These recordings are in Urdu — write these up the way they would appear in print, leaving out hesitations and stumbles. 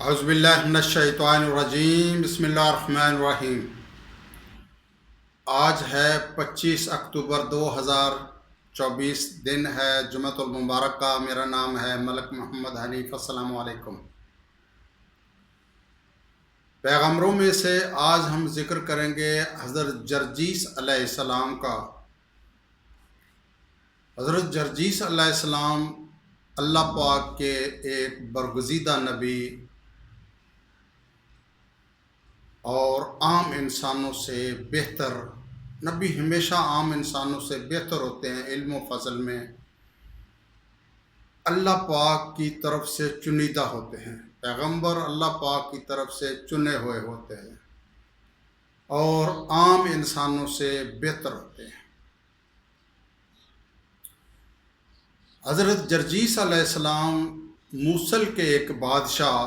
اعوذ باللہ من الشیطان الرجیم، بسم اللہ الرحمن الرحیم۔ آج ہے 25 اکتوبر 2024، دن ہے جمعۃ المبارک کا۔ میرا نام ہے ملک محمد حنیف۔ السلام علیکم۔ پیغمبروں میں سے آج ہم ذکر کریں گے حضرت جرجیس علیہ السلام کا۔ حضرت جرجیس علیہ السلام اللہ پاک کے ایک برگزیدہ نبی اور عام انسانوں سے بہتر نبی ہمیشہ عام انسانوں سے بہتر ہوتے ہیں علم و فضل میں۔ اللہ پاک کی طرف سے چنیدہ ہوتے ہیں، پیغمبر اللہ پاک کی طرف سے چنے ہوئے ہوتے ہیں اور عام انسانوں سے بہتر ہوتے ہیں۔ حضرت جرجیس علیہ السلام موصل کے ایک بادشاہ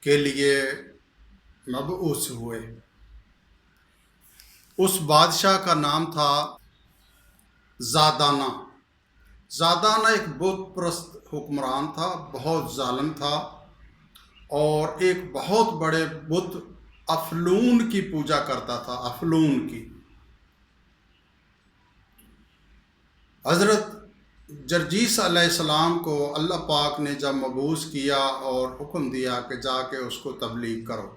کے لیے مبعوث ہوئے۔ اس بادشاہ کا نام تھا زادانہ۔ زادانہ ایک بت پرست حکمران تھا، بہت ظالم تھا اور ایک بہت بڑے بت افلون کی پوجا کرتا تھا، افلون کی۔ حضرت جرجیس علیہ السلام کو اللہ پاک نے جب مبعوث کیا اور حکم دیا کہ جا کے اس کو تبلیغ کرو،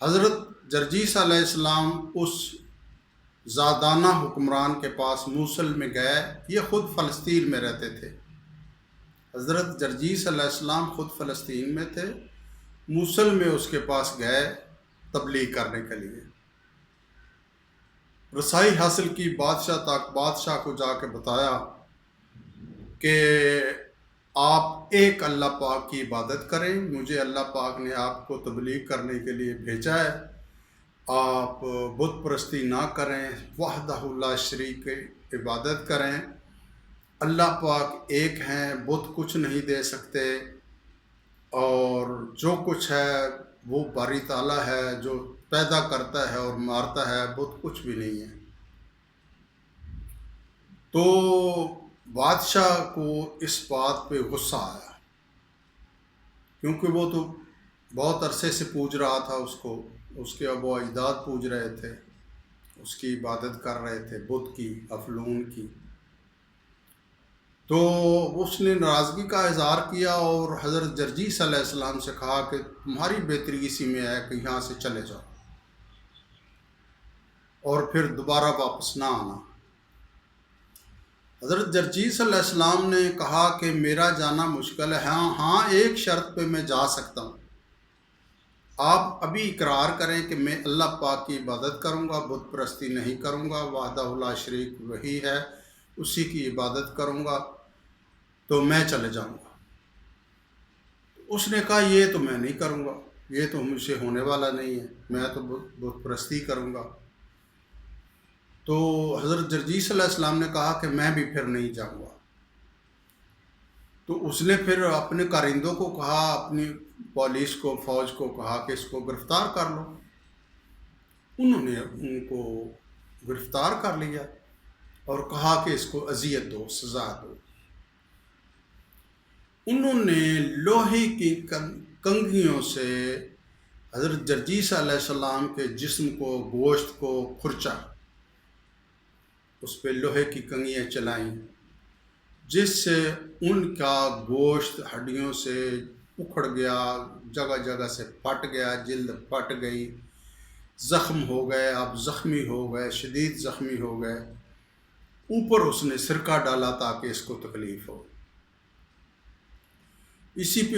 حضرت جرجیس علیہ السلام اس زادانہ حکمران کے پاس موصل میں گئے۔ یہ خود فلسطین میں رہتے تھے۔ حضرت جرجیس علیہ السلام خود فلسطین میں تھے، موصل میں اس کے پاس گئے تبلیغ کرنے کے لیے۔ رسائی حاصل کی بادشاہ تک۔ بادشاہ کو جا کے بتایا کہ آپ ایک اللہ پاک کی عبادت کریں، مجھے اللہ پاک نے آپ کو تبلیغ کرنے کے لیے بھیجا ہے، آپ بت پرستی نہ کریں، وحدہ لا شریک کی عبادت کریں۔ اللہ پاک ایک ہیں، بت کچھ نہیں دے سکتے، اور جو کچھ ہے وہ باری تعالیٰ ہے، جو پیدا کرتا ہے اور مارتا ہے، بت کچھ بھی نہیں ہے۔ تو بادشاہ کو اس بات پہ غصہ آیا، کیونکہ وہ تو بہت عرصے سے پوج رہا تھا اس کو، اس کے ابا و اجداد پوج رہے تھے، اس کی عبادت کر رہے تھے، بت کی، افلون کی۔ تو اس نے ناراضگی کا اظہار کیا اور حضرت جرجیس علیہ السلام سے کہا کہ تمہاری بہتری اسی میں ہے کہ یہاں سے چلے جاؤ اور پھر دوبارہ واپس نہ آنا۔ حضرت جرجیس علیہ السلام نے کہا کہ میرا جانا مشکل ہے، ہاں ایک شرط پہ میں جا سکتا ہوں، آپ ابھی اقرار کریں کہ میں اللہ پاک کی عبادت کروں گا، بت پرستی نہیں کروں گا، وحدہ لا شریک وہی ہے، اسی کی عبادت کروں گا، تو میں چلے جاؤں گا۔ اس نے کہا یہ تو میں نہیں کروں گا، یہ تو مجھ سے ہونے والا نہیں ہے، میں تو بت پرستی کروں گا۔ تو حضرت جرجیس علیہ السلام نے کہا کہ میں بھی پھر نہیں جاؤں گا۔ تو اس نے پھر اپنے کارندوں کو کہا، اپنی پولیس کو، فوج کو کہا کہ اس کو گرفتار کر لو۔ انہوں نے ان کو گرفتار کر لیا اور کہا کہ اس کو اذیت دو، سزا دو۔ انہوں نے لوہے کی کنگھیوں سے حضرت جرجیس علیہ السلام کے جسم کو، گوشت کو کھرچا، اس پہ لوہے کی کنگھیاں چلائیں، جس سے ان کا گوشت ہڈیوں سے اکھڑ گیا، جگہ جگہ سے پھٹ گیا، جلد پھٹ گئی، زخم ہو گئے، اب زخمی ہو گئے، شدید زخمی ہو گئے۔ اوپر اس نے سرکہ ڈالا تاکہ اس کو تکلیف ہو۔ اسی پہ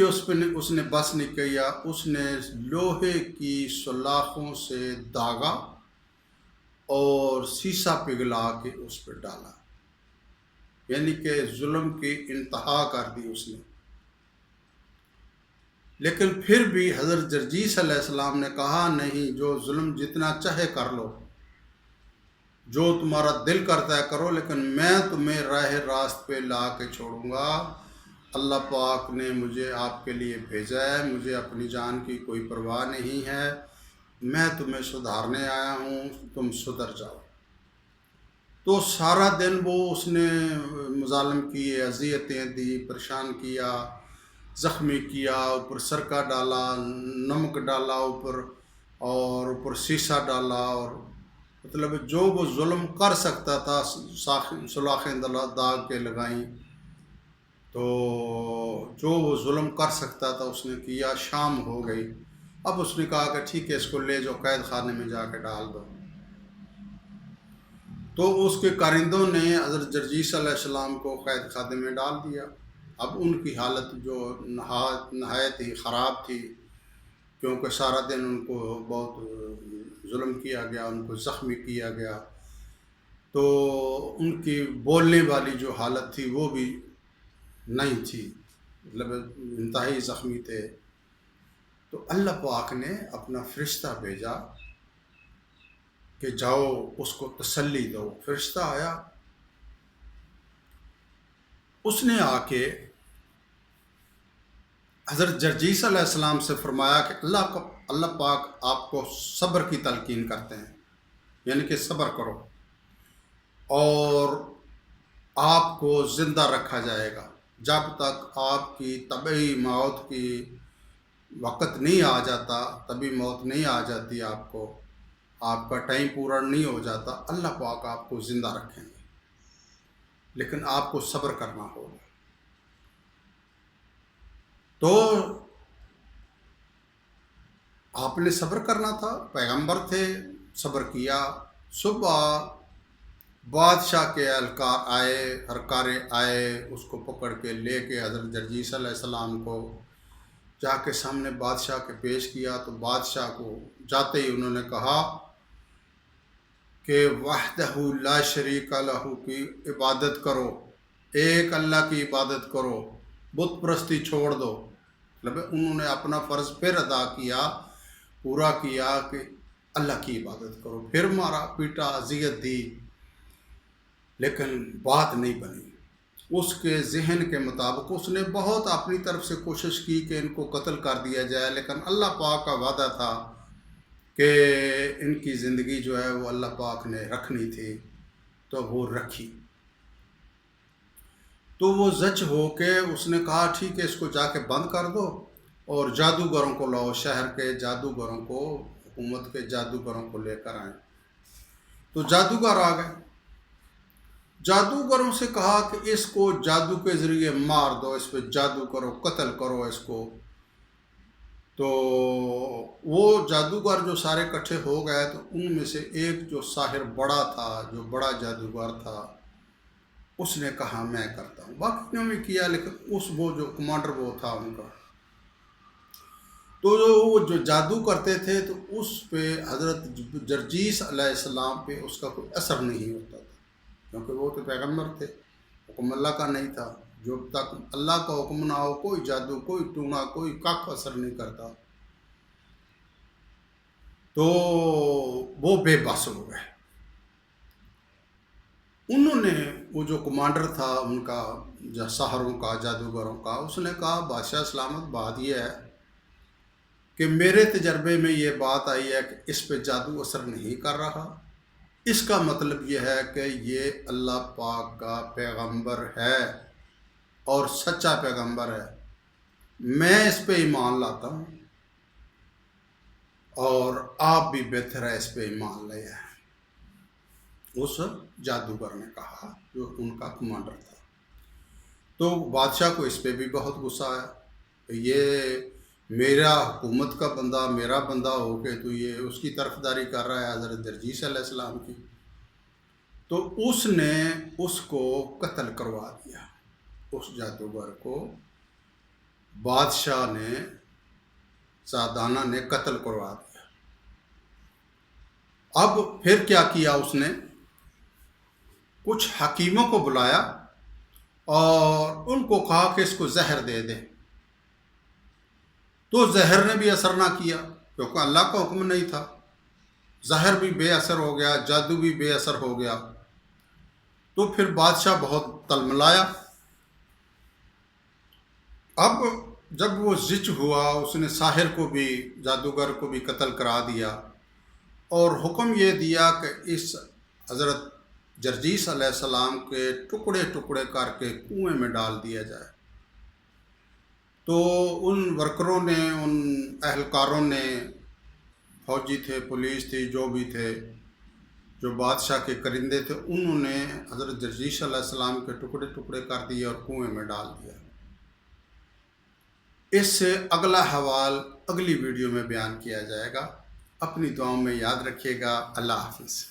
اس نے بس نہیں کیا، اس نے لوہے کی سلاخوں سے داغا اور سیسا پگھلا کے اس پہ ڈالا، یعنی کہ ظلم کی انتہا کر دی اس نے۔ لیکن پھر بھی حضرت جرجیس علیہ السلام نے کہا نہیں، جو ظلم جتنا چاہے کر لو، جو تمہارا دل کرتا ہے کرو، لیکن میں تمہیں راہ راست پہ لا کے چھوڑوں گا۔ اللہ پاک نے مجھے آپ کے لیے بھیجا ہے، مجھے اپنی جان کی کوئی پرواہ نہیں ہے، میں تمہیں سدھارنے آیا ہوں، تم سدھر جاؤ۔ تو سارا دن وہ اس نے مظالم کیے، اذیتیں دی، پریشان کیا، زخمی کیا، اوپر سرکہ ڈالا، نمک ڈالا اوپر، اور اوپر سیسا ڈالا، اور مطلب جو وہ ظلم کر سکتا تھا سلاخیں داغ کے لگائیں، تو جو وہ ظلم کر سکتا تھا اس نے کیا۔ شام ہو گئی، اب اس نے کہا کہ ٹھیک ہے اس کو لے جاؤ قید خانے میں جا کے ڈال دو۔ تو اس کے کارندوں نے حضرت جرجیس علیہ السلام کو قید خانے میں ڈال دیا۔ اب ان کی حالت جو نہایت ہی خراب تھی، کیونکہ سارا دن ان کو بہت ظلم کیا گیا، ان کو زخمی کیا گیا، تو ان کی بولنے والی جو حالت تھی وہ بھی نہیں تھی، مطلب انتہائی زخمی تھے۔ تو اللہ پاک نے اپنا فرشتہ بھیجا کہ جاؤ اس کو تسلی دو۔ فرشتہ آیا، اس نے آ کے حضرت جرجیس علیہ السلام سے فرمایا کہ اللہ پاک آپ کو صبر کی تلقین کرتے ہیں، یعنی کہ صبر کرو، اور آپ کو زندہ رکھا جائے گا جب تک آپ کی طبعی موت کی وقت نہیں آ جاتا، طبعی موت نہیں آ جاتی، آپ کو آپ کا ٹائم پورا نہیں ہو جاتا، اللہ پاک آپ کو زندہ رکھیں گے، لیکن آپ کو صبر کرنا ہوگا۔ تو آپ نے صبر کرنا تھا، پیغمبر تھے، صبر کیا۔ صبح بادشاہ کے ہرکار آئے، اس کو پکڑ کے لے کے حضرت جرجیس علیہ السلام کو جا کے سامنے بادشاہ کے پیش کیا۔ تو بادشاہ کو جاتے ہی انہوں نے کہا کہ وحدہ لا شریک لہ کی عبادت کرو، ایک اللہ کی عبادت کرو، بت پرستی چھوڑ دو۔ مطلب انہوں نے اپنا فرض پھر ادا کیا، پورا کیا کہ اللہ کی عبادت کرو۔ پھر مارا پیٹا، اذیت دی، لیکن بات نہیں بنی اس کے ذہن کے مطابق۔ اس نے بہت اپنی طرف سے کوشش کی کہ ان کو قتل کر دیا جائے، لیکن اللہ پاک کا وعدہ تھا کہ ان کی زندگی جو ہے وہ اللہ پاک نے رکھنی تھی، تو وہ رکھی۔ تو وہ زچ ہو کے اس نے کہا ٹھیک ہے اس کو جا کے بند کر دو، اور جادوگروں کو لاؤ، شہر کے جادوگروں کو، حکومت کے جادوگروں کو لے کر آئیں۔ تو جادوگر آ گئے، جادوگروں سے کہا کہ اس کو جادو کے ذریعے مار دو، اس پہ جادو کرو، قتل کرو اس کو۔ تو وہ جادوگر جو سارے اکٹھے ہو گئے، تو ان میں سے ایک جو ساحر بڑا تھا، جو بڑا جادوگر تھا، اس نے کہا میں کرتا ہوں۔ باقی نے بھی کیا، لیکن وہ جو کمانڈر وہ تھا ان کا، تو وہ جو جادو کرتے تھے تو اس پہ حضرت جرجیس علیہ السلام پہ اس کا کوئی اثر نہیں ہوتا تھا، کیونکہ وہ تو پیغمبر تھے، حکم اللہ کا نہیں تھا۔ جب تک اللہ کا حکم نہ ہو کوئی جادو، کوئی ٹونا، کوئی کاک اثر نہیں کرتا۔ تو وہ بے بس ہو گئے۔ انہوں نے وہ جو کمانڈر تھا ان کا، ساحروں کا، جادوگروں کا، اس نے کہا بادشاہ سلامت، بات یہ ہے کہ میرے تجربے میں یہ بات آئی ہے کہ اس پہ جادو اثر نہیں کر رہا، اس کا مطلب یہ ہے کہ یہ اللہ پاک کا پیغمبر ہے اور سچا پیغمبر ہے، میں اس پہ ایمان لاتا ہوں، اور آپ بھی بہتر ہے اس پہ ایمان لے آئیں۔ اس جادوگر نے کہا، جو ان کا کمانڈر تھا۔ تو بادشاہ کو اس پہ بھی بہت غصہ آیا کہ یہ میرا حکومت کا بندہ، میرا بندہ ہو کے تو یہ اس کی طرفداری کر رہا ہے حضرت جرجیس علیہ السلام کی۔ تو اس نے اس کو قتل کروا دیا، اس جادوگر کو بادشاہ نے، سعدانہ نے قتل کروا دیا۔ اب پھر کیا کیا اس نے، کچھ حکیموں کو بلایا اور ان کو کہا کہ اس کو زہر دے دے۔ تو زہر نے بھی اثر نہ کیا، کیونکہ اللہ کا حکم نہیں تھا، زہر بھی بے اثر ہو گیا، جادو بھی بے اثر ہو گیا۔ تو پھر بادشاہ بہت تلملایا۔ اب جب وہ زچ ہوا، اس نے ساحر کو بھی، جادوگر کو بھی قتل کرا دیا، اور حکم یہ دیا کہ اس حضرت جرجیس علیہ السلام کے ٹکڑے ٹکڑے کر کے کنویں میں ڈال دیا جائے۔ تو ان ورکروں نے، ان اہلکاروں نے، فوجی تھے، پولیس تھی، جو بھی تھے، جو بادشاہ کے کرندے تھے، انہوں نے حضرت جرجیش علیہ السلام کے ٹکڑے ٹکڑے کر دیے اور کنویں میں ڈال دیا۔ اس سے اگلا حوال اگلی ویڈیو میں بیان کیا جائے گا۔ اپنی دعاؤں میں یاد رکھیے گا۔ اللہ حافظ۔